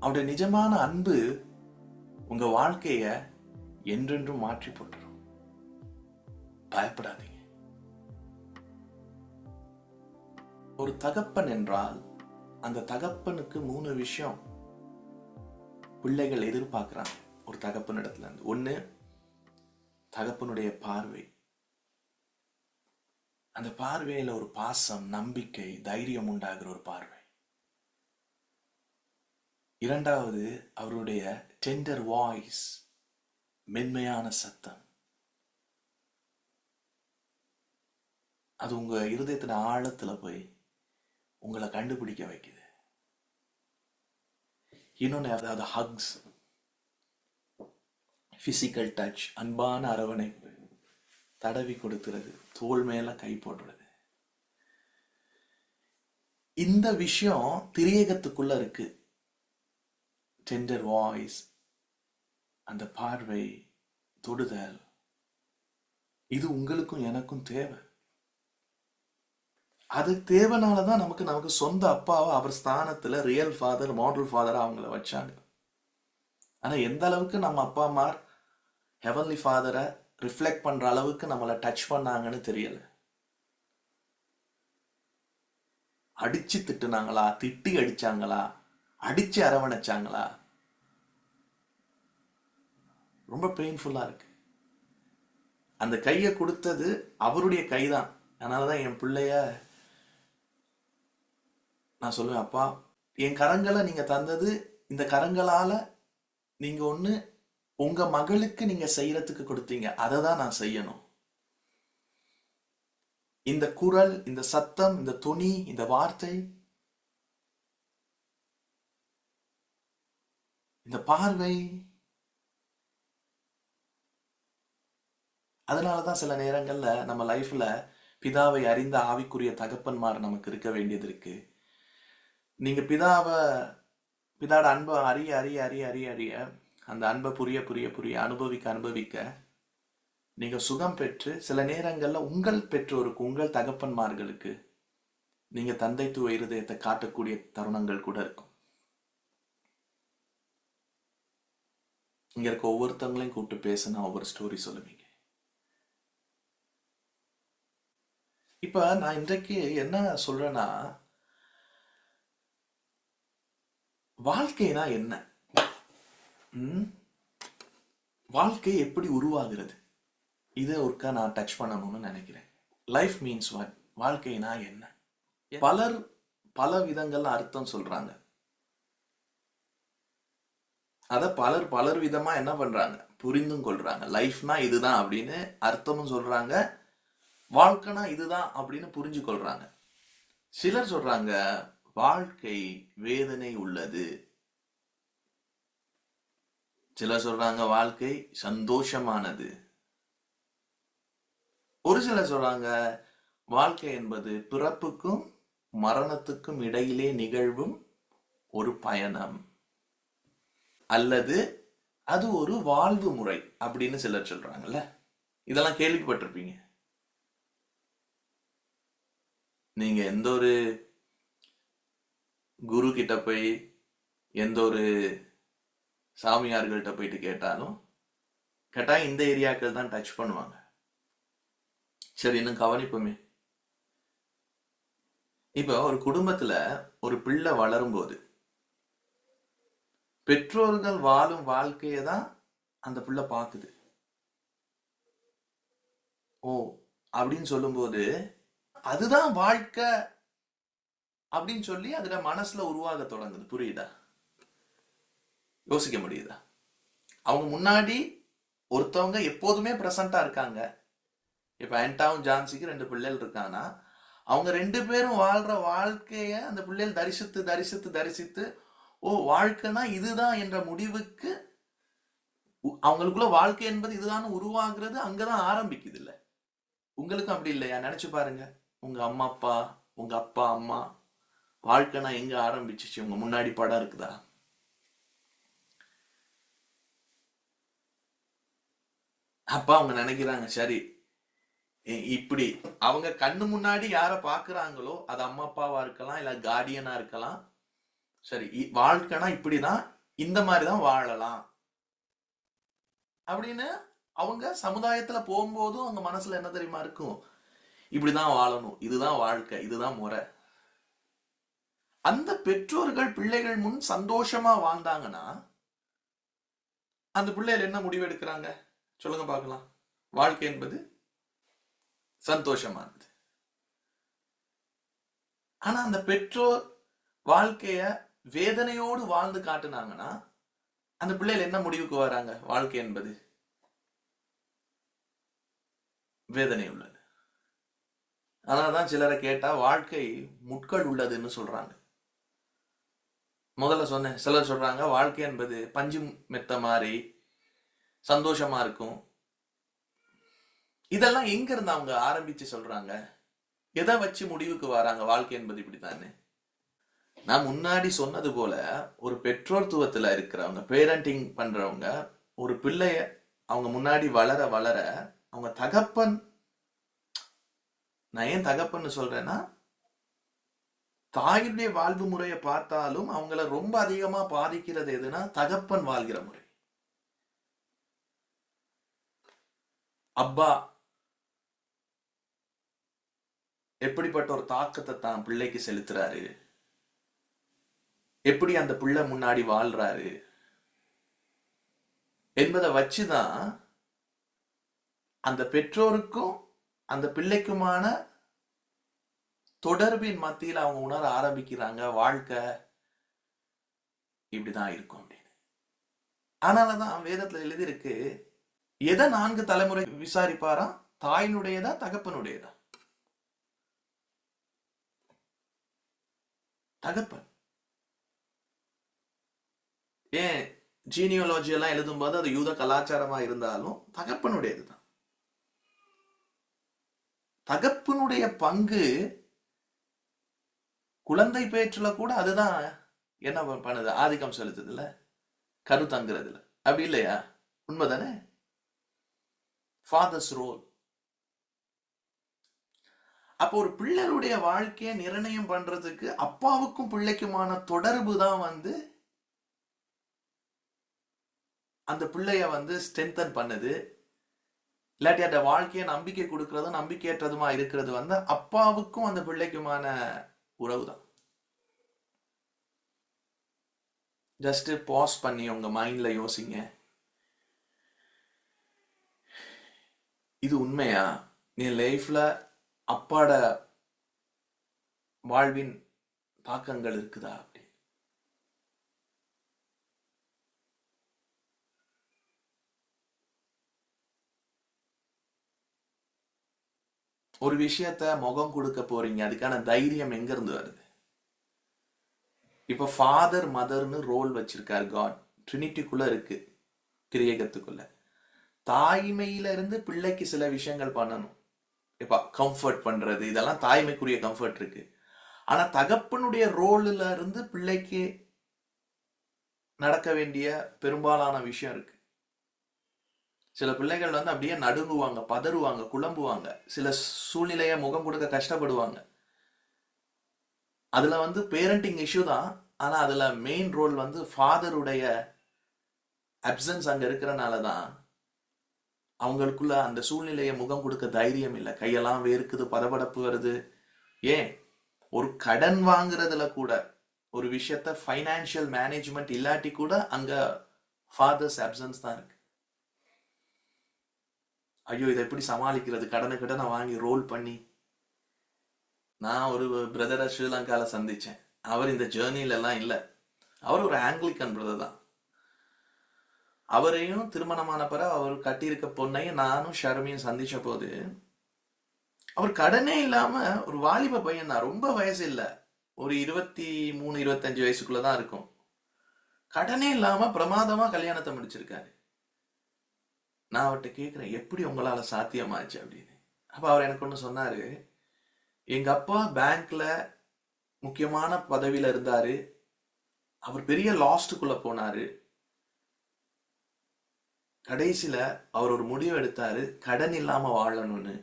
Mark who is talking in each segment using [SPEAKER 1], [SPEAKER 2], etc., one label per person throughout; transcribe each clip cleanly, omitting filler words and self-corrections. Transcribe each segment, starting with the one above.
[SPEAKER 1] அவருடைய நிஜமான அன்பு உங்க வாழ்க்கைய என்றென்றும் மாற்றி போட்டுரும். பயப்படாதீங்க. ஒரு தகப்பன் என்றால் அந்த தகப்பனுக்கு 3 விஷயம் பிள்ளைகள் எதிர்பார்க்கிறாங்க ஒரு தகப்பனிடத்துல இருந்து. ஒண்ணு, தகப்பனுடைய பார்வை. அந்த பார்வையில ஒரு பாசம், நம்பிக்கை, தைரியம் உண்டாகிற ஒரு பார்வை. இரண்டாவது, அவருடைய டெண்டர் வாய்ஸ், மென்மையான சத்தம். அது உங்க இருதயத்தின் ஆழத்துல போய் உங்களை கண்டுபிடிக்க வைக்குது. இன்னொன்னு, அதாவது ஹக்ஸ், பிசிக்கல் டச், அன்பான அரவணைப்பு, தடவி கொடுக்கிறது, தோள் மேல கை போடுறது. இந்த விஷயம் திரியகத்துக்குள்ள இருக்கு. டெண்டர் வாய்ஸ், அந்த பார்வை, தொடுதல், இது உங்களுக்கும் எனக்கும் தேவை. அது தேவைனாலதான் நமக்கு சொந்த அப்பாவை அவர் ஸ்தானத்துல ரியல் ஃபாதர், மாடல் ஃபாதரா அவங்கள வச்சாங்க. ஆனா எந்த அளவுக்கு நம்ம அப்பா அம்மா ஹெவன்லி ஃபாதரை ரிஃப்ளெக்ட் பண்ற அளவுக்கு நம்மளை டச் பண்ணாங்கன்னு தெரியல. அடிச்சு திட்டுனாங்களா, திட்டி அடிச்சாங்களா, அடிச்சு அரவணைச்சாங்களா? ரொம்ப பெயின்ஃபுல்லா இருக்கு. அந்த கையை கொடுத்தது அவருடைய கைதான். அதனாலதான் என் பிள்ளைய நான் சொல்லுவேன், அப்பா என் கரங்களை நீங்க தந்தது, இந்த கரங்களால நீங்க ஒண்ணு உங்க மகளுக்கு நீங்க செய்யறதுக்கு கொடுத்தீங்க, அதை தான் நான் செய்யணும். இந்த குரல், இந்த சத்தம், இந்த துணி, இந்த வார்த்தை, இந்த பார்வை, அதனாலதான் சில நேரங்கள்ல நம்ம லைஃப்ல பிதாவை அறிந்த ஆவிக்குரிய தகப்பன்மார் நமக்கு இருக்க வேண்டியது இருக்கு. நீங்க பிதாட அன்பை அறிய அறிய அறிய அறிய அறிய அந்த அன்பை புரிய புரிய புரிய அனுபவிக்க அனுபவிக்க நீங்க சுகம் பெற்று சில நேரங்கள்ல உங்கள் பெற்றோருக்கு, உங்கள் தகப்பன்மார்களுக்கு நீங்க தந்தைத்துவ இருதயத்தை காட்டக்கூடிய தருணங்கள் கூட இருக்கும். இங்க இருக்க ஒவ்வொருத்தவங்களையும் கூப்பிட்டு பேசினா ஒவ்வொரு ஸ்டோரி சொல்லுவீங்க. இப்ப நான் இன்றைக்கு என்ன சொல்றேன்னா, வாழ்க்கைனா என்ன, வாழ்க்கை எப்படி உருவாகிறது, இதை ஒருக்கா நான் டச் பண்ணணும்னு நினைக்கிறேன். லைஃப் மீன்ஸ் வாட், வாழ்க்கைனா என்ன? பலர் பல விதங்கள்ல அர்த்தம் சொல்றாங்க. அத பலர் பலர் விதமா என்ன பண்றாங்க, புரிந்தும் கொள்றாங்க. லைஃப்னா இதுதான் அப்படின்னு அர்த்தமும் சொல்றாங்க, வாழ்க்கைனா இதுதான் அப்படின்னு புரிஞ்சு கொள்றாங்க. சிலர் சொல்றாங்க வாழ்க்கை வேதனை உள்ளது, சிலர் சொல்றாங்க வாழ்க்கை சந்தோஷமானது, ஒரு சிலர் சொல்றாங்க வாழ்க்கை என்பது பிறப்புக்கும் மரணத்துக்கும் இடையிலே நிகழ்வும் ஒரு பயணம், அல்லது அது ஒரு வாழ்வு முறை அப்படின்னு சிலர் சொல்றாங்கல்ல. இதெல்லாம் கேள்விப்பட்டிருப்பீங்க. நீங்க எந்த ஒரு குரு கிட்ட போய், எந்த ஒரு சாமியார்கள்ட்ட போயிட்டு கேட்டா இந்த ஏரியாக்கள் தான் டச் பண்ணுவாங்க. சரி, இன்னும் கவனிப்போமே. இப்ப ஒரு குடும்பத்துல ஒரு பிள்ளை வளரும் போது பெற்றோர்கள் வாழும் வாழ்க்கையை தான் அந்த பிள்ளை பாக்குது. ஓ அப்படின்னு சொல்லும்போது அதுதான் வாழ்க்கை அப்படின்னு சொல்லி அதுல மனசுல உருவாக தொடங்குது. புரியுதா? யோசிக்க முடியுதா? அவங்க முன்னாடி ஒருத்தவங்க எப்போதுமே பிரசண்டா இருக்காங்க. இப்ப ஆண்டாவும் ஜான்சிக்கு 2 பிள்ளைகள் இருக்காங்கன்னா அவங்க 2 பேரும் வாழ்ற வாழ்க்கைய அந்த பிள்ளைகள் தரிசித்து தரிசித்து தரிசித்து, ஓ வாழ்க்கைனா இதுதான் என்ற முடிவுக்கு, அவங்களுக்குள்ள வாழ்க்கை என்பது இதுதான் உருவாகிறது அங்கதான் ஆரம்பிக்குது. இல்ல உங்களுக்கும் அப்படி இல்லையா? நினைச்சு பாருங்க, உங்க அம்மா அப்பா, உங்க அப்பா அம்மா வாழ்க்கைனா எங்க ஆரம்பிச்சிச்சு? உங்க முன்னாடி படம் இருக்குதா? அப்ப அவங்க நினைக்கிறாங்க, சரி இப்படி அவங்க கண்ணு முன்னாடி யார பாக்குறாங்களோ அது அம்மா அப்பாவா இருக்கலாம், இல்ல கார்டியனா இருக்கலாம், சரி, வாழ்க்கைனா இப்படிதான், இந்த மாதிரி தான் வாழலாம் அப்படின்னு அவங்க சமுதாயத்துல போகும்போதும் அவங்க மனசுல என்ன தெரியுமா இருக்கும்? இப்படிதான் வாழணும், இதுதான் வாழ்க்கை, இதுதான் முறை. அந்த பெற்றோர்கள் பிள்ளைகள் முன் சந்தோஷமா வாழ்ந்தாங்கன்னா அந்த பிள்ளைகள் என்ன முடிவு எடுக்கிறாங்க? சொல்லுங்க பார்க்கலாம். வாழ்க்கை என்பது சந்தோஷமானது. ஆனா அந்த பெற்றோர் வாழ்க்கைய வேதனையோடு வாழ்ந்து காட்டுனாங்கன்னா அந்த பிள்ளைகள் என்ன முடிவுக்கு வராங்க? வாழ்க்கை என்பது வேதனை உள்ளது. அதனாலதான் சிலரை கேட்டா வாழ்க்கை முட்கள் உள்ளதுன்னு சொல்றாங்க. முதல்ல சொன்னேன், சிலர் சொல்றாங்க வாழ்க்கை என்பது பஞ்சு மெத்த மாதிரி சந்தோஷமா இருக்கும். இதெல்லாம் எங்க இருந்து அவங்க ஆரம்பிச்சு சொல்றாங்க? எதை வச்சு முடிவுக்கு வராங்க வாழ்க்கை என்பது இப்படித்தானே? நான் முன்னாடி சொன்னது போல ஒரு பெற்றோர்த்துவத்துல இருக்கிறவங்க, பேரண்டிங் பண்றவங்க, ஒரு பிள்ளைய அவங்க முன்னாடி வளர வளர அவங்க தகப்பன், நான் ஏன் தகப்பன்னு சொல்றேன்னா, தாயுடைய வாழ்வு முறையை பார்த்தாலும் அவங்கள ரொம்ப அதிகமா பாதிக்கிறது எதுனா தகப்பன் வாழ்கிற முறை. அப்பா எப்படிப்பட்ட ஒரு தாக்கத்தை தான் பிள்ளைக்கு செலுத்துறாரு, எப்படி அந்த பிள்ளை முன்னாடி வாழ்றாரு என்பதை வச்சுதான் அந்த பெற்றோருக்கும் அந்த பிள்ளைக்குமான தொடர்பின் மத்தியில் அவங்க உணர ஆரம்பிக்கிறாங்க வாழ்க்கை இப்படிதான் இருக்கும் அப்படின்னு. ஆனாலதான் வேதத்துல எழுதியிருக்கு, எதை 4 தலைமுறை விசாரிப்பாராம்? தாயினுடையதா தகப்பனுடையதா? தகப்பன். ஏன் ஜீனியாலஜி எல்லாம் எழுதும்போது அது யூத கலாச்சாரமா இருந்தாலும் தகப்பனுடையதுதான். தகப்பனுடைய பங்கு குழந்தை பேச்சுல கூட அதுதான் என்ன பண்ணுது, ஆதிக்கம் செலுத்துதுல, கரு தங்குறதுல. அப்படி இல்லையா? உண்மைதானே? Father's role. அப்போ ஒரு பிள்ளைகளுடைய வாழ்க்கையை நிர்ணயம் பண்றதுக்கு அப்பாவுக்கும் பிள்ளைக்குமான தொடர்பு தான் அந்த பிள்ளைய ஸ்ட்ரென்தன் பண்ணுது. இல்லாட்டி அந்த வாழ்க்கையை நம்பிக்கை கொடுக்கறதும் நம்பிக்கையற்றதுமா இருக்கிறது அப்பாவுக்கும் அந்த பிள்ளைக்குமான உறவு தான். ஜஸ்ட் பாஸ் பண்ணி உங்க மைண்ட்ல யோசிங்க, இது உண்மையா? நீ லைஃப்ல அப்பாட வாழ்வின் தாக்கங்கள் இருக்குதா? அப்படி ஒரு விஷயத்த முகம் கொடுக்க போறீங்க, அதுக்கான தைரியம் எங்க இருந்து வருது? இப்ப ஃபாதர் மதர்னு ரோல் வச்சிருக்காரு காட், ட்ரினிட்டிக்குள்ள இருக்கு, திரியகத்துக்குள்ள. தாய்மையில இருந்து பிள்ளைக்கு சில விஷயங்கள் பண்ணணும். இப்ப கம்ஃபர்ட் பண்றது, இதெல்லாம் தாய்மைக்குரிய கம்ஃபர்ட் இருக்கு. ஆனா தகப்பனுடைய ரோல்ல இருந்து பிள்ளைக்கு நடக்க வேண்டிய பெரும்பாலான விஷயம் இருக்கு. சில பிள்ளைகள் அப்படியே நடுங்குவாங்க, பதறுவாங்க, குழம்புவாங்க, சில சூழ்நிலைய முகம் கொடுக்க கஷ்டப்படுவாங்க. அதுல பேரண்டிங் இஷ்யூ தான். ஆனா அதுல மெயின் ரோல் ஃபாதருடைய அப்சன்ஸ் அங்க இருக்கிறனால தான் அவங்களுக்குள்ள அந்த சூழ்நிலையை முகம் கொடுக்க தைரியம் இல்லை. கையெல்லாம் வேர்க்குது, படபடப்பு வருது. ஏன், ஒரு கடன் வாங்குறதுல கூட ஒரு விஷயத்த ஃபைனான்சியல் மேனேஜ்மெண்ட் இல்லாட்டி கூட அங்க ஃபாதர்ஸ் அப்சன்ஸ் தான் இருக்கு. ஐயோ, இதை எப்படி சமாளிக்கிறது? கடனை வாங்கி ரோல் பண்ணி. நான் ஒரு பிரதரை ஸ்ரீலங்கால சந்திச்சேன். அவர் இந்த ஜேர்னில எல்லாம் இல்லை. அவர் ஒரு ஆங்கிலிக்கன் பிரதர் தான். அவரையும் திருமணமான பிறகு அவர் கட்டியிருக்க பொண்ணையும் நானும் ஷர்மியும் சந்திச்ச போது, அவர் கடனே இல்லாம ஒரு வாலிப பையன் தான், ரொம்ப வயசு இல்லை, ஒரு 23 25 வயசுக்குள்ளதான் இருக்கும். கடனே இல்லாம பிரமாதமா கல்யாணத்தை முடிச்சிருக்காரு. நான் அவர்கிட்ட கேட்கிறேன், எப்படி உங்களால சாத்தியமாச்சு அப்படின்னு. அப்ப அவர் எனக்கு ஒண்ணு சொன்னாரு. எங்க அப்பா பேங்க்ல முக்கியமான பதவியில இருந்தாரு. அவர் பெரிய லாஸ்டுக்குள்ள போனாரு. கடைசியில அவர் ஒரு முடிவு எடுத்தாரு, கடன் இல்லாம வாழணும்னு.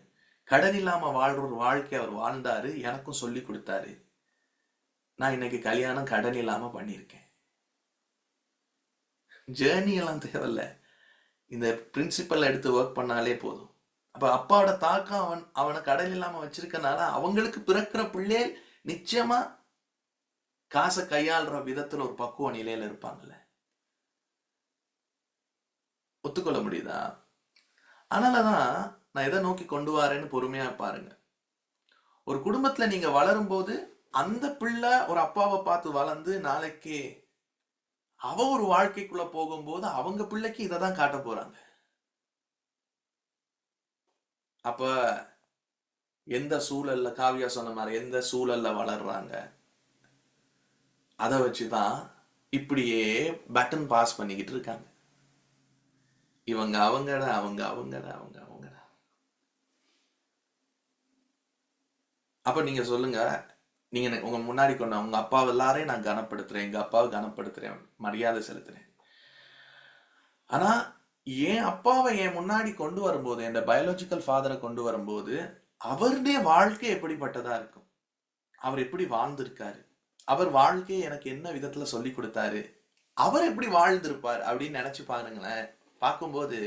[SPEAKER 1] கடன் இல்லாம வாழ்ற ஒரு வாழ்க்கை அவர் வாழ்ந்தாரு, எனக்கும் சொல்லி கொடுத்தாரு. நான் இன்னைக்கு கல்யாணம் கடன் இல்லாம பண்ணியிருக்கேன். ஜேர்னி எல்லாம் தேவையில்ல, இந்த பிரின்சிபல் எடுத்து ஒர்க் பண்ணாலே போதும். அப்ப அப்பாவோட தாக்கம் அவனை கடன் இல்லாம வச்சிருக்கனால அவங்களுக்கு பிறக்கிற பிள்ளை நிச்சயமா காசை கையாளுற விதத்துல ஒரு பக்குவ நிலையில இருப்பாங்கல்ல. ஒத்துக்கொள்ள முடியுதா? அதனாலதான் நான் எதை நோக்கி கொண்டு வரேன்னு பொறுமையா பாருங்க. ஒரு குடும்பத்துல நீங்க வளரும் போது அந்த பிள்ளை ஒரு அப்பாவை பார்த்து வளர்ந்து நாளைக்கு அவ ஒரு வாழ்க்கைக்குள்ள போகும்போது அவங்க பிள்ளைக்கு இதை தான் காட்ட போறாங்க. அப்ப எந்த சூழல்ல, காவியா சொன்ன மாதிரி எந்த சூழல்ல வளர்றாங்க, அதை வச்சுதான் இப்படியே பட்டன் பாஸ் பண்ணிக்கிட்டு இருக்காங்க. இவங்க அவங்கடா, அவங்க அவங்கடா, அவங்க அவங்கடா. அப்ப நீங்க சொல்லுங்க, நீங்க உங்க முன்னாடி கொண்ட உங்க அப்பாவை எல்லாரையும் நான் கனப்படுத்துறேன், எங்க அப்பாவை கனப்படுத்துறேன், மரியாதை செலுத்துறேன். ஆனா என் அப்பாவை என் முன்னாடி கொண்டு வரும்போது, என் பயாலஜிக்கல் ஃபாதரை கொண்டு வரும்போது அவருடைய வாழ்க்கை எப்படிப்பட்டதா இருக்கும், அவர் எப்படி வாழ்ந்திருக்காரு, அவர் வாழ்க்கையை எனக்கு என்ன விதத்துல சொல்லி கொடுத்தாரு, அவர் எப்படி வாழ்ந்திருப்பார் அப்படின்னு நினைச்சு பாருங்களேன். பார்க்கும்போது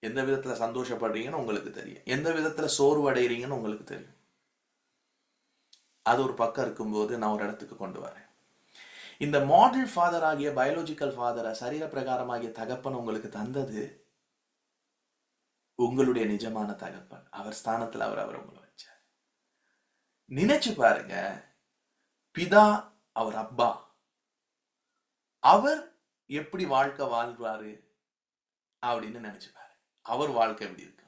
[SPEAKER 1] எந்த விதத்துல சந்தோஷப்படுறீங்கன்னு உங்களுக்கு தெரியும், எந்த விதத்துல சோர்வடைறீங்கன்னு உங்களுக்கு தெரியும். அது ஒரு பக்கம் இருக்கும்போது நான் ஒரு இடத்துக்கு கொண்டு வரேன். இந்த மாடல் ஃபாதர் ஆகிய பயாலஜிக்கல் ஃபாதரை, சரீர பிரகாரமாகிய தகப்பன் உங்களுக்கு தந்தது உங்களுடைய நிஜமான தகப்பன். அவர் ஸ்தானத்துல அவர் உங்களை வச்சார். நினைச்சு பாருங்க, பிதா அவர் அப்பா, அவர் எப்படி வாழ்க்கை வாழ்வாரு அப்படின்னு நினைச்சு பாரு. அவர் வாழ்க்கை எப்படி இருக்கு?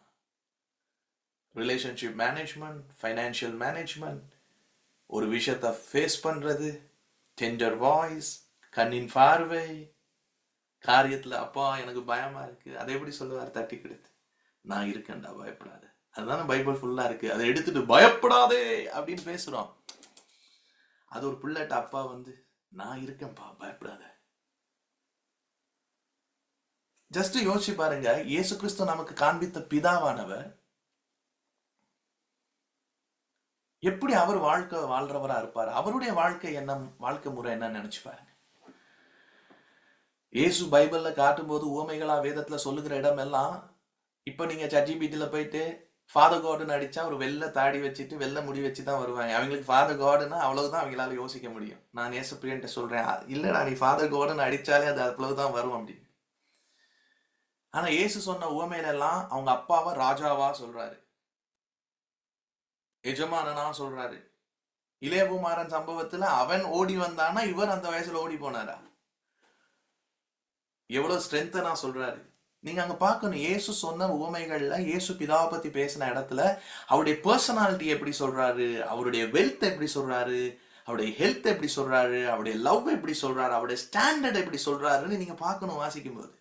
[SPEAKER 1] ரிலேஷன்ஷிப் மேனேஜ்மெண்ட், ஃபைனான்சியல் மேனேஜ்மெண்ட், ஒரு விஷயத்தை ஃபேஸ் பண்றது, டெண்டர் வாய்ஸ், கண்ணின் பார்வை, காரியத்துல அப்பா எனக்கு பயமா இருக்கு, அதை எப்படி சொல்லுவார்? தட்டி கொடுத்து, நான் இருக்கேன்டா, பயப்படாத. அதுதானே பைபிள் ஃபுல்லா இருக்கு. அதை எடுத்துட்டு பயப்படாதே அப்படின்னு பேசுறோம். அது ஒரு பிள்ளைட்ட அப்பா வந்து, நான் இருக்கேன்ப்பா, பயப்படாத. ஜஸ்ட் யோசிச்சு பாருங்க, இயேசு கிறிஸ்து நமக்கு காண்பித்த பிதாவானவர் எப்படி அவர் வாழ்க்கை வாழ்றவரா இருப்பார், அவருடைய வாழ்க்கை என்ன, வாழ்க்கை முறை என்ன நினைச்சு பாருங்க. இயேசு பைபிள்ல காட்டும் போது உவமைகளா வேதத்துல சொல்லுகிற இடம் எல்லாம், இப்ப நீங்க ChatGPTல போயிட்டு ஃபாதர் காட்னு அடிச்சா ஒரு வெள்ளை தாடி வச்சுட்டு வெள்ளை முடி வச்சுதான் வருவாங்க. அவங்களுக்கு ஃபாதர் காட்னா அவ்வளவுதான் அவங்களால யோசிக்க முடியும். நான் ஏசப்பிரியன்ட்ட சொல்றேன், இல்லடா நீ ஃபாதர் காட்னு அடிச்சாலே அது அவ்வளவுதான் வரும் அப்படின்னு. ஆனா இயேசு சொன்ன உவமையில எல்லாம் அவங்க அப்பாவை ராஜாவா சொல்றாரு, எஜமானனா சொல்றாரு. இளையகுமாரன் சம்பவத்துல அவன் ஓடி வந்தானா, இவர் அந்த வயசுல ஓடி போனாரா? எவ்வளவு ஸ்ட்ரென்த்தனா சொல்றாரு. நீங்க அங்க பார்க்கணும், இயேசு சொன்ன உவமைகள்ல, இயேசு பிதாவை பத்தி பேசின இடத்துல அவருடைய பர்சனாலிட்டி எப்படி சொல்றாரு, அவருடைய வெல்த் எப்படி சொல்றாரு, அவருடைய ஹெல்த் எப்படி சொல்றாரு, அவருடைய லவ் எப்படி சொல்றாரு, அவருடைய ஸ்டாண்டர்ட் எப்படி சொல்றாருன்னு நீங்க பார்க்கணும் வாசிக்கும் போது.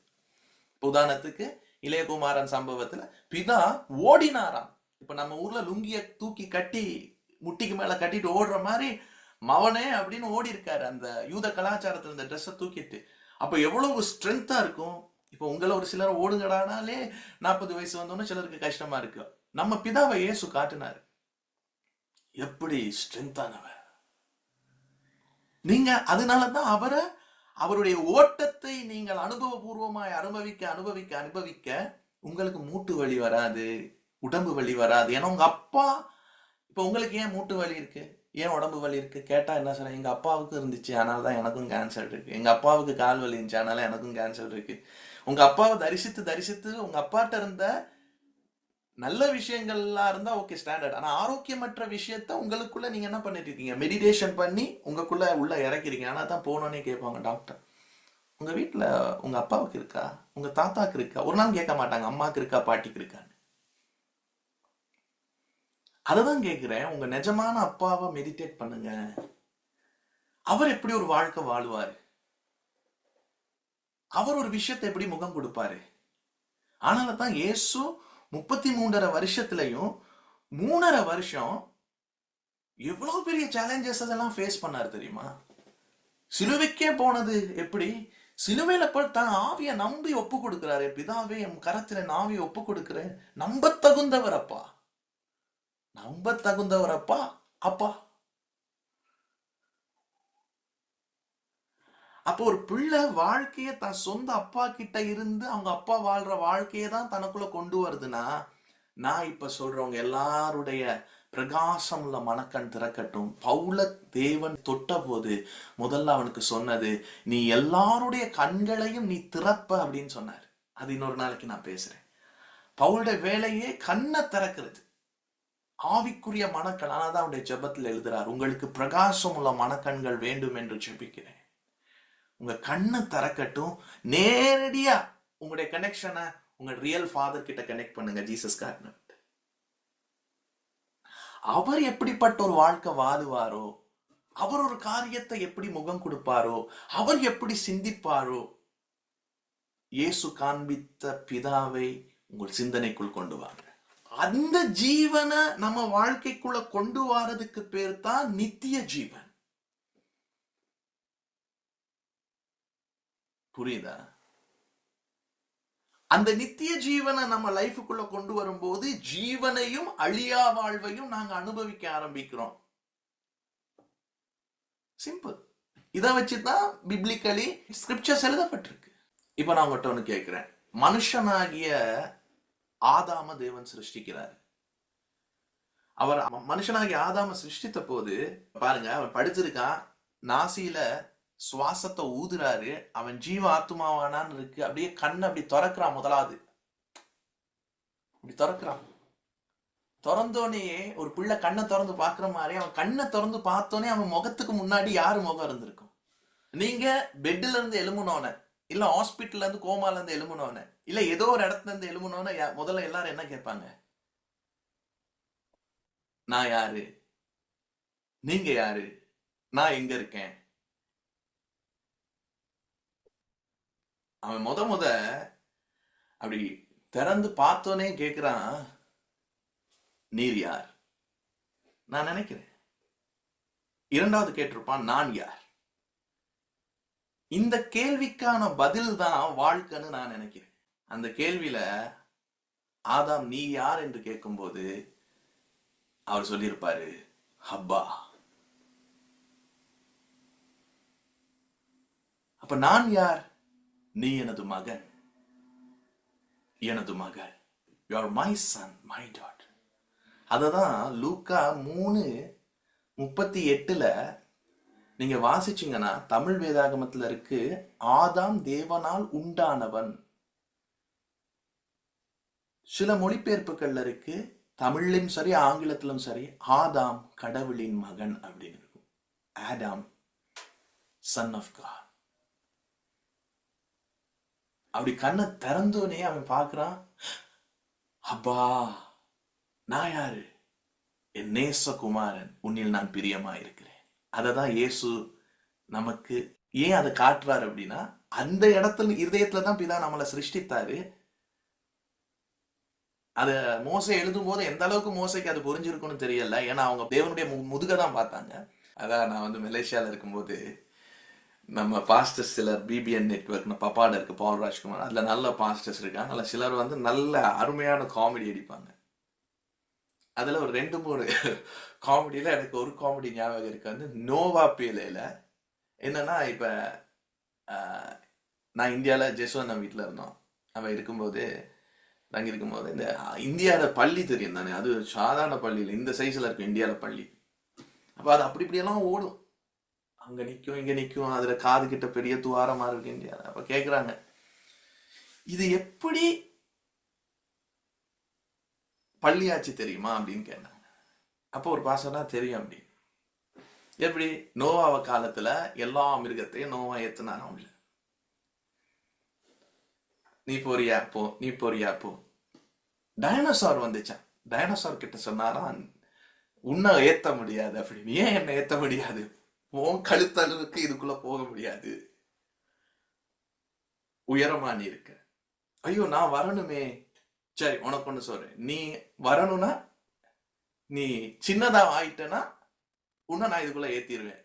[SPEAKER 1] உதாரணத்துக்கு இளையகுமாரன் சம்பவத்துல பிதா ஓடினாராம். இப்ப நம்ம ஊர்ல லுங்கிய தூக்கி கட்டி முட்டிக்கு மேல கட்டிட்டு ஓடுற மாதிரி மவனே அப்படின்னு ஓடி இருக்காரு அந்த யூத கலாச்சாரத்துல இந்த ட்ரெஸ்ஸை தூக்கிட்டு. அப்ப எவ்வளவு ஸ்ட்ரென்த்தா இருக்கும். இப்ப உங்களை ஒரு சிலர் ஓடுங்கடானாலே 40 வயசு வந்தோன்னு சிலருக்கு கஷ்டமா இருக்கு. நம்ம பிதாவை இயேசு காட்டினாரு, எப்படி ஸ்ட்ரென்த்தானவர். நீங்க அதனாலதான் அவரை, அவருடைய ஓட்டத்தை நீங்கள் அனுபவபூர்வமாய் அனுபவிக்க அனுபவிக்க அனுபவிக்க உங்களுக்கு மூட்டு வலி வராது, உடம்பு வலி வராது. ஏன்னா உங்க அப்பா, இப்ப உங்களுக்கு ஏன் மூட்டு வலி இருக்கு, ஏன் உடம்பு வலி இருக்கு கேட்டா என்ன சொல்ற? எங்க அப்பாவுக்கு இருந்துச்சு, அதனாலதான் எனக்கும் கேன்சர் இருக்கு. எங்க அப்பாவுக்கு கால் வலி இருந்துச்சு, அதனால எனக்கும் கேன்சர் இருக்கு. உங்க அப்பாவை தரிசித்து தரிசித்து உங்க அப்பாட்ட இருந்த நல்ல விஷயங்கள்லாம் இருந்தா ஓகே ஸ்டாண்டர்ட். ஆனா ஆரோக்கியமற்ற விஷயத்த உங்களுக்குள்ள நீங்க என்ன பண்ணிட்டு இருக்கீங்க? மெடிடேஷன் பண்ணி உங்களுக்குள்ள உள்ள இறக்கிறீங்க. ஆனா தான் போனோன்னே கேட்பாங்க டாக்டர், உங்க வீட்டுல உங்க அப்பாவுக்கு இருக்கா, உங்க தாத்தாக்கு இருக்கா? ஒரு நாள் கேட்க மாட்டாங்க அம்மாக்கு இருக்கா பாட்டிக்கு இருக்கான்னு. அததான் கேட்கிறேன், உங்க நிஜமான அப்பாவை மெடிடேட் பண்ணுங்க. அவர் எப்படி ஒரு வாழ்க்கை வாழுவாரு, அவர் ஒரு விஷயத்தை எப்படி முகம் கொடுப்பாரு. ஆனால தான் இயேசு 33.5 வருஷத்துலயும் 3.5 வருஷம் எவ்வளவு பெரிய சேலஞ்சஸ் அதெல்லாம் ஃபேஸ் பண்ணாரு தெரியுமா? சிலுவைக்கே போனது எப்படி? சிலுவையில தான் ஆவிய நம்பி ஒப்பு கொடுக்கிறாரு. பிதாவே என் கரத்துல ஆவியை ஒப்பு கொடுக்கிறேன், நம்ப தகுந்தவர் அப்பா, நம்ப தகுந்தவர் அப்பா. அப்பா அப்போ ஒரு பிள்ளை வாழ்க்கைய தன் சொந்த அப்பா கிட்ட இருந்து அவங்க அப்பா வாழ்ற வாழ்க்கையை தான் தனக்குள்ள கொண்டு வருதுன்னா, நான் இப்ப சொல்றவங்க எல்லாருடைய பிரகாசம் உள்ள மனக்கண் திறக்கட்டும். பவுல தேவன் தொட்ட போது முதல்ல அவனுக்கு சொன்னது, நீ எல்லாருடைய கண்களையும் நீ திறப்ப அப்படின்னு சொன்னார். அது இன்னொரு நாளைக்கு நான் பேசுறேன். பவுலுடைய வேலையே கண்ணை திறக்கிறது, ஆவிக்குரிய மனக்கண். ஆனாதான் அவருடைய ஜெபத்தில் எழுதுறார், உங்களுக்கு பிரகாசம் உள்ள மனக்கண்கள் வேண்டும் என்று ஜெபிக்கிறேன். உங்க கண்ணை திறக்கட்டும். நேரடியா உங்களுடைய கனெக்ஷனை உங்க ரியல் ஃபாதர் கிட்ட கனெக்ட் பண்ணுங்க. ஜீசஸ் கார்னர் அவர் எப்படிப்பட்ட ஒரு வாழ்க்கை வாழுவாரோ, அவர் ஒரு காரியத்தை எப்படி முகம் கொடுப்பாரோ, அவர் எப்படி சிந்திப்பாரோ, இயேசு காண்பித்த பிதாவை உங்கள் சிந்தனைக்குள் கொண்டு வாங்க. அந்த ஜீவனை நம்ம வாழ்க்கைக்குள்ள கொண்டு வரதுக்கு பேர் தான் நித்திய ஜீவன். புரியுதா? அந்த நித்திய ஜீவனை நம்ம லைஃபுக்குள்ள கொண்டு வரும்போது ஜீவனையும் அழியா வாழ்வையும் நாங்க அனுபவிக்க ஆரம்பிக்கிறோம். சிம்பிள். இதை வச்சுதான் பிப்ளிக்கலி ஸ்கிரிப்சர்ஸ் எழுதப்பட்டிருக்கு. இப்ப நான் உங்கள்கிட்ட ஒண்ணு கேட்கிறேன். மனுஷனாகிய ஆதாம தேவன் சிருஷ்டிக்கிறார். அவர் மனுஷனாகிய ஆதாம சிருஷ்டித்த போது பாருங்க, அவன் படிச்சிருக்கான், நாசியில சுவாசத்தை ஊதுறாரு, அவன் ஜீவ ஆத்மாவானான்னு இருக்கு. அப்படியே கண்ணை அப்படி திறக்கிறான். முதலாவது அப்படி திறக்கிறான். திறந்தோனே ஒரு பிள்ளை கண்ணை திறந்து பாக்குற மாதிரி அவன் கண்ணை திறந்து பார்த்தோன்னே அவன் முகத்துக்கு முன்னாடி யாரு முகம் இருந்திருக்கும்? நீங்க பெட்ல இருந்து எழுமுனோன, இல்ல ஹாஸ்பிட்டல்ல இருந்து கோமால இருந்து எழுமுனோன, இல்ல ஏதோ ஒரு இடத்துல இருந்து எழுமுனோன முதல்ல எல்லாரும் என்ன கேட்பாங்க? நான் யாரு? நீங்க யாரு? நான் எங்க இருக்கேன்? அவன் முத அப்படி திறந்து பார்த்தோன்னே கேட்கிறான், நீர் யார்? நான் நினைக்கிறேன் இரண்டாவது கேட்டிருப்பான், நான் யார்? இந்த கேள்விக்கான பதில் தான் வாழ்க்கைன்னு நான் நினைக்கிறேன். அந்த கேள்வியில ஆதாம் நீ யார் என்று கேட்கும்போது அவர் சொல்லியிருப்பாரு, அப்பா. அப்ப நான் யார்? நீ எனது மகன், எனது மகள். You are my son, my daughter. அததான் லூக்கா 3:38 நீங்க வாசிச்சீங்கன்னா தமிழ் வேதாகமத்துல இருக்கு, ஆதாம் தேவனால் உண்டானவன். சில மொழிபெயர்ப்புகள்ல இருக்கு, தமிழ்லையும் சரி ஆங்கிலத்திலும் சரி, ஆதாம் கடவுளின் மகன் அப்படின்னு இருக்கும். Adam son of God. அப்படி கண்ணை திறந்தோனே அவன் பார்க்கிறான், அப்பா நான் யாரு? என் நேசகுமாரன், உன்னில் நான் பிரியமா இருக்கிறேன். அததான் இயேசு நமக்கு ஏன் அதை காட்டுறாரு அப்படின்னா, அந்த இடத்துல இருதயத்துலதான் பிதா நம்மளை சிருஷ்டித்தாரு. அத மோசை எழுதும் போது எந்த அளவுக்கு மோசைக்கு அது புரிஞ்சிருக்கும்னு தெரியல. ஏன்னா அவங்க தேவனுடைய முதுக தான் பார்த்தாங்க. அதான் நான் வந்து மலேசியால இருக்கும்போது நம்ம பாஸ்டர்ஸ் சிலர், பிபிஎன் நெட்வொர்க் பப்பாட இருக்கு, பவுல் ராஜ்குமார், அதுல நல்ல பாஸ்டர்ஸ் இருக்காங்க. அதில் சிலர் வந்து நல்ல அருமையான காமெடி அடிப்பாங்க. அதுல ஒரு 2-3 காமெடியில எனக்கு ஒரு காமெடி ஞாபகம் இருக்கு. வந்து நோவா பேலையில என்னன்னா, இப்ப நான் இந்தியாவில் ஜெஸ்வன் வீட்டில் இருந்தோம். அவன் இருக்கும்போது தங்கி இருக்கும்போது இந்த இந்தியாவில் பள்ளி தெரியும் தானே, அது சாதாரண பள்ளியில் இந்த சைஸில் இருக்கும் இந்தியாவில் பள்ளி. அப்போ அது அப்படி இப்படியெல்லாம் ஓடும், அங்கே நிற்கும் இங்கே நிற்கும், அதில் காது கிட்ட பெரிய துவாரமாக இருக்கு இந்தியாவில். அப்போ கேட்குறாங்க, இது எப்படி பள்ளியாச்சு தெரியுமா அப்படின்னு கேட்டாங்க. அப்போ ஒரு பாசனா தெரியும் அப்படி. எப்படி? நோவாவ காலத்துல எல்லா மிருகத்தையும் நோவா ஏத்துனானோ இல்ல, நீ போறியா போ, நீ போறியா போ. டைனோசார் வந்துச்சான். டைனோசார் கிட்ட சொன்னாராம், உன்னை ஏத்த முடியாது அப்படின்னு. ஏன் என்ன ஏத்த முடியாது? உன் கழுத்தளவுக்கு இதுக்குள்ள போக முடியாது, உயரமா நீ இருக்க. ஐயோ நான் வரணுமே. சரி உனக்கு ஒண்ணு சொல்றேன், நீ வரணும்னா நீ சின்னதா ஆயிட்டனா உன்ன நான் இதுக்குள்ள ஏத்திடுவேன்.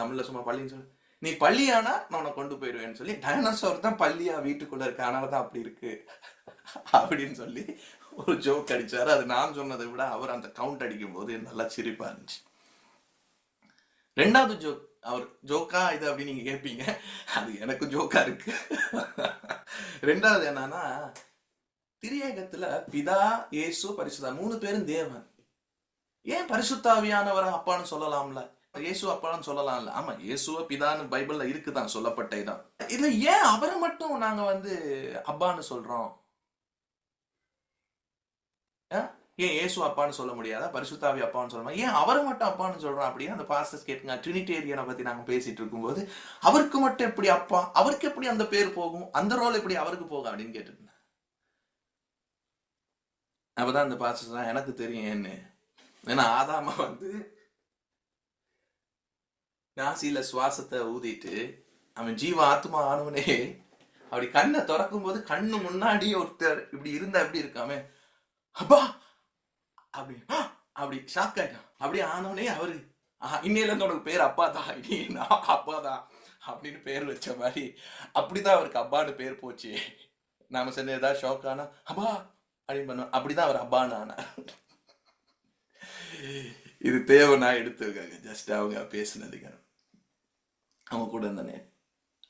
[SPEAKER 1] தமிழ்ல சும்மா பள்ளின்னு சொல்லு, நீ பள்ளியானா நான் உன்னை கொண்டு போயிடுவேன்னு சொல்லி, டைனோசர் தான் பள்ளியா வீட்டுக்குள்ள இருக்கு, அதனாலதான் அப்படி இருக்கு அப்படின்னு சொல்லி ஒரு ஜோக் அடிச்சாரு. அது நான் சொன்னதை விட அவர் அந்த கவுண்ட் அடிக்கும் போது நல்லா சிரிப்பா இருந்துச்சு. ரெண்டாவது ஜோக், அவர் ஜோக்கா இது அப்படின்னு நீங்க கேட்பீங்க, அது எனக்கு ஜோக்கா இருக்கு. ரெண்டாவது என்னன்னா, திரியேகத்துல பிதா, இயேசு, பரிசுத்தா 3 பேரும் தேவன். ஏன் பரிசுத்தாவியானவரை அப்பான்னு சொல்லலாம்ல? இயேசு அப்பான்னு சொல்லலாம்ல? ஆமா, இயேசுவ பிதான்னு பைபிள்ல இருக்குதான், சொல்லப்பட்ட இடம். இதுல ஏன் அவரை மட்டும் நாங்க அப்பான்னு சொல்றோம்? ஏன் இயேசு அப்பான்னு சொல்ல முடியாதா? பரிசுத்தாவி அப்பான்னு சொல்ல முடியாது? ஏன் அவரை மட்டும் அப்பான்னு சொல்றோம் அப்படின்னு அந்த பாஸ்டர்ஸ் கேட்டுங்க. ட்ரினிடேரியனை பத்தி நாங்க பேசிட்டு இருக்கும்போது, அவருக்கு மட்டும் எப்படி அப்பா, அவருக்கு எப்படி அந்த பேர் போகும், அந்த ரோல் எப்படி அவருக்கு போகும் அப்படின்னு கேட்டுருந்தேன். அப்பதான் அந்த பாஸ்டர்ஸ் எனக்கு தெரியும் ஏன்னு. ஏன்னா ஆதாம நாசியில சுவாசத்தை ஊதிட்டு அவன் ஜீவ ஆத்மா ஆனவனே அப்படி கண்ணை திறக்கும் போது கண்ணு முன்னாடி ஒருத்தர் இப்படி இருந்தா எப்படி இருக்காமே, அப்பா அப்படி அப்படி ஷாக் ஆயிட்டான். அப்படி ஆனவனே அவரு இன்னையில இருந்து உனக்கு பேர் அப்பா தான், இனி அப்பா தான் அப்படின்னு பேர் வச்ச மாதிரி அப்படிதான் அவருக்கு அப்பான்னு பேர் போச்சு. நாம சென்ன ஏதாவது ஷாக் ஆனா அப்பா அப்படின்னு பண்ணுவோம், அப்படிதான் அவர் அப்பான்னு ஆனார். இது தேவைன்னா எடுத்துருக்காங்க, ஜஸ்ட் அவங்க பேசுனதுங்க அவங்க கூட இருந்தனே.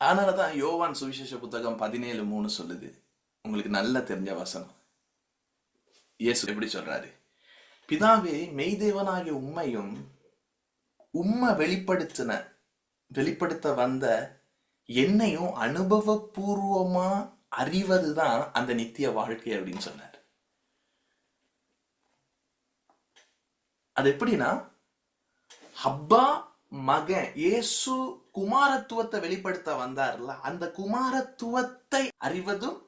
[SPEAKER 1] அதனாலதான் யோவான் சுவிசேஷ புத்தகம் 17:3 சொல்லுது, உங்களுக்கு நல்ல தெரிஞ்ச வசனம். இயேசு எப்படி சொல்றாரு? பிதாவே, மெய்தேவனாகிய உம்மையும் உம்மை வெளிப்படுத்த வந்த என்னையும் அனுபவபூர்வமா அறிவதுதான் அந்த நித்திய வாழ்க்கை அப்படின்னு சொன்னார். அது எப்படின்னா, அப்பா மகன் இயேசு குமாரத்துவத்தை வெளிப்படுத்த வந்தார்ல, அந்த குமாரத்துவத்தை அறிவதும்,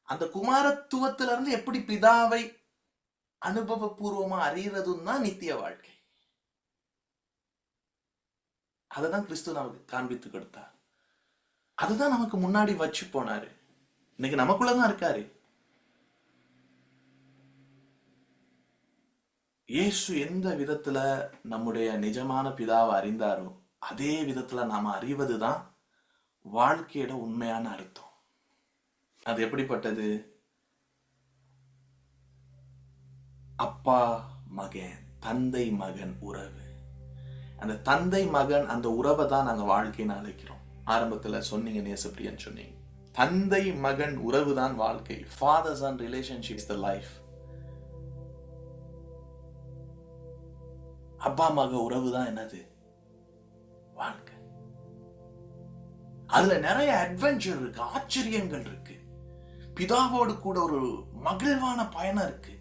[SPEAKER 1] அந்த குமாரத்துவத்திலிருந்து எப்படி பிதாவை அனுபவபூர்வமா அறியறதும் தான் நித்திய வாழ்க்கை. அததான் கிறிஸ்து நமக்கு காண்பித்து கொடுத்தார். அதுதான் நமக்கு முன்னாடி வச்சு போனாரு. இன்னைக்கு நமக்குள்ளதான் இருக்காரு. இயேசு எந்த விதத்துல நம்முடைய நிஜமான பிதாவை அறிந்தாரோ அதே விதத்துல நாம அறிவதுதான் வாழ்க்கையோட உண்மையான அர்த்தம். அது எப்படிப்பட்டது? அப்பா மகன், தந்தை மகன் உறவு. அந்த தந்தை மகன் அந்த உறவை தான் நாங்க வாழ்க்கைன்னு அழைக்கிறோம். ஆரம்பத்துல சொன்னீங்க நேசப்பிரியன் சொன்னீங்க, தந்தை மகன் உறவு தான் வாழ்க்கை. father son relationship is the life. அப்பா மக உறவு தான் என்னது? வாழ்க்கை. அதுல நிறைய அட்வென்ச்சர் இருக்கு, ஆச்சரியங்கள் இருக்கு, பிதாவோடு கூட ஒரு மகிழ்வான பயணம் இருக்கு,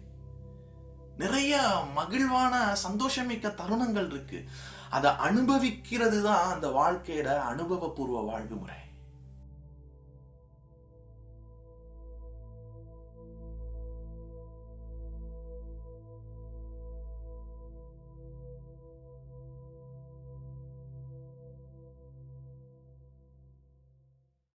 [SPEAKER 1] நிறைய மகிழ்வான சந்தோஷமிக்க தருணங்கள் இருக்கு. அதை அனுபவிக்கிறது தான் அந்த வாழ்க்கையோட அனுபவபூர்வ வாழ்வு முறை.